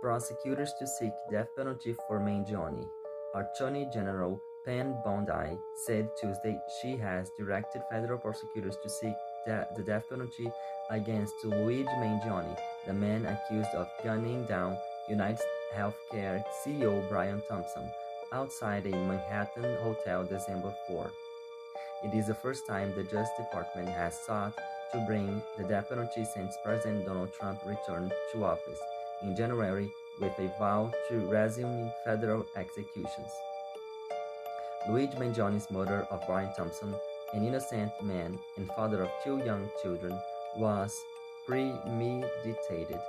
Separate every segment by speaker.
Speaker 1: Prosecutors to seek death penalty for Mangione. Attorney General Pam Bondi said Tuesday she has directed federal prosecutors to seek the death penalty against Luigi Mangione, the man accused of gunning down UnitedHealthcare CEO Brian Thompson outside a Manhattan hotel December 4. It is the first time the Justice Department has sought to bring the death penalty since President Donald Trump returned to office in January with a vow to resume federal executions. Luigi Mangione's murder of Brian Thompson, an innocent man and father of two young children, was premeditated,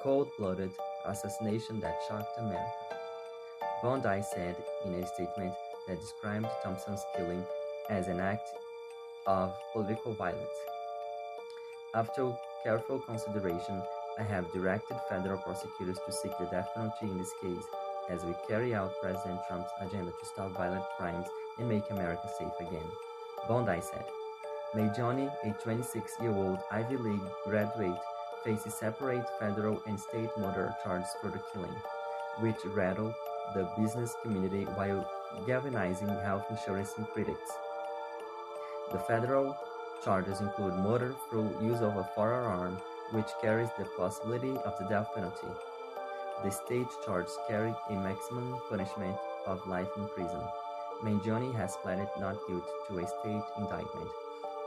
Speaker 1: cold-blooded assassination that shocked America. Bondi said in a statement that described Thompson's killing as an act of political violence. After careful consideration, I have directed federal prosecutors to seek the death penalty in this case as we carry out President Trump's agenda to stop violent crimes and make America safe again, Bondi said. Mangione, a 26-year-old Ivy League graduate, faces separate federal and state murder charges for the killing, which rattled the business community while galvanizing health insurance critics. The federal charges include murder through use of a firearm, which carries the possibility of the death penalty. The state charges carry a maximum punishment of life in prison. Mangione has pleaded not guilty to a state indictment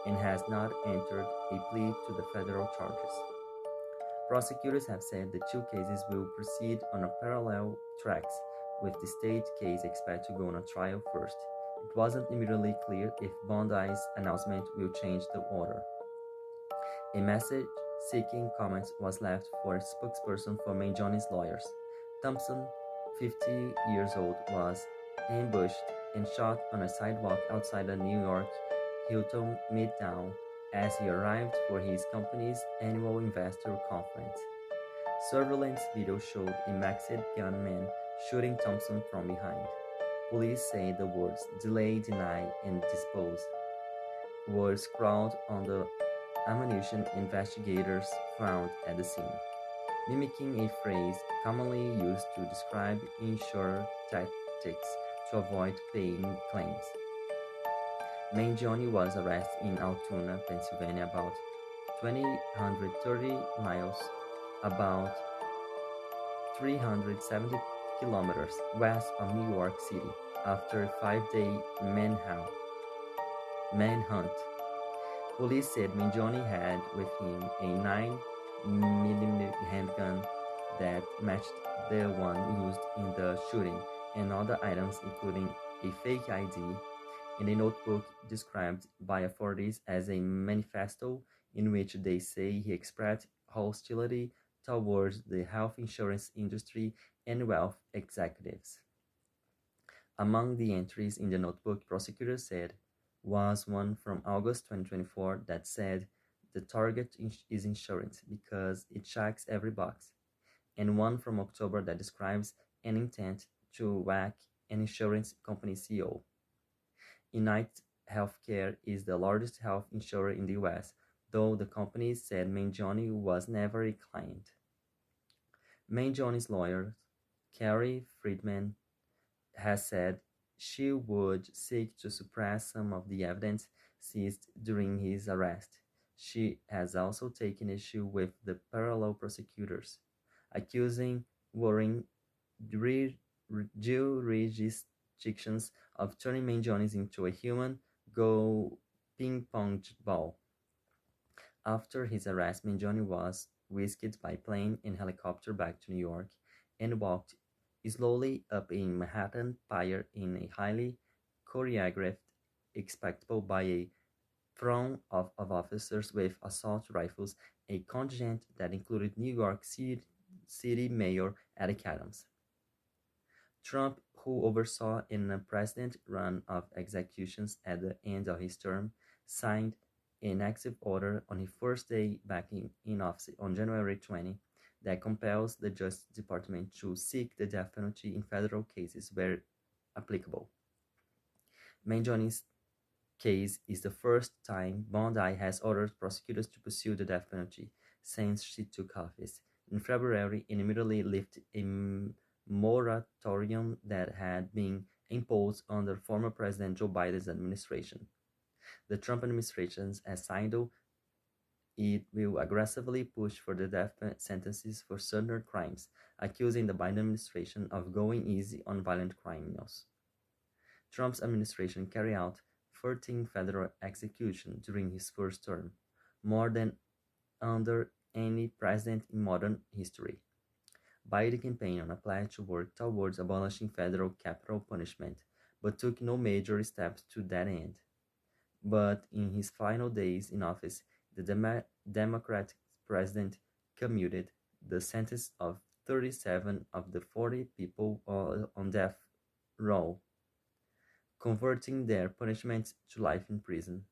Speaker 1: and has not entered a plea to the federal charges. Prosecutors have said the two cases will proceed on a parallel tracks, with the state case expected to go on a trial first. It wasn't immediately clear if Bondi's announcement will change the order. A message seeking comments was left for a spokesperson for Mangione's lawyers. Thompson, 50 years old, was ambushed and shot on a sidewalk outside a New York Hilton Midtown as he arrived for his company's annual investor conference. Surveillance video showed a masked gunman shooting Thompson from behind. Police say the words delay, deny, and dispose were scrawled on the ammunition investigators found at the scene, mimicking a phrase commonly used to describe insurer tactics to avoid paying claims. Mangione was arrested in Altoona, Pennsylvania, about 230 miles, about 370 kilometers west of New York City, after a 5-day manhunt. Police said Mangione had with him a 9mm handgun that matched the one used in the shooting, and other items including a fake ID and a notebook described by authorities as a manifesto in which they say he expressed hostility towards the health insurance industry and wealth executives. Among the entries in the notebook, prosecutors said, was one from August 2024 that said the target is insurance because it checks every box, and one from October that describes an intent to whack an insurance company CEO. UnitedHealthcare is the largest health insurer in the US, though the company said Mangione was never a client. Mangione's lawyer, Carrie Friedman, has said she would seek to suppress some of the evidence seized during his arrest. She has also taken issue with the parallel prosecutors, accusing Warren jurisdictions of turning Mangione into a human go ping-pong ball. After his arrest, Mangione was whisked by plane and helicopter back to New York and walked slowly up a Manhattan pier in a highly choreographed spectacle by a throng of officers with assault rifles, a contingent that included New York City Mayor Eric Adams. Trump, who oversaw an unprecedented run of executions at the end of his term, signed an executive order on his first day back in office on January 20 that compels the Justice Department to seek the death penalty in federal cases where applicable. Mangione's case is the first time Bondi has ordered prosecutors to pursue the death penalty since she took office. in February and immediately lifted a moratorium that had been imposed under former President Joe Biden's administration. The Trump administration has signed it will aggressively push for the death sentences for certain crimes, accusing the Biden administration of going easy on violent criminals. Trump's administration carried out 13 federal executions during his first term, more than under any president in modern history. Biden campaigned on a pledge to work towards abolishing federal capital punishment, but took no major steps to that end. But in his final days in office, the Democratic president commuted the sentence of 37 of the 40 people on death row, converting their punishments to life in prison.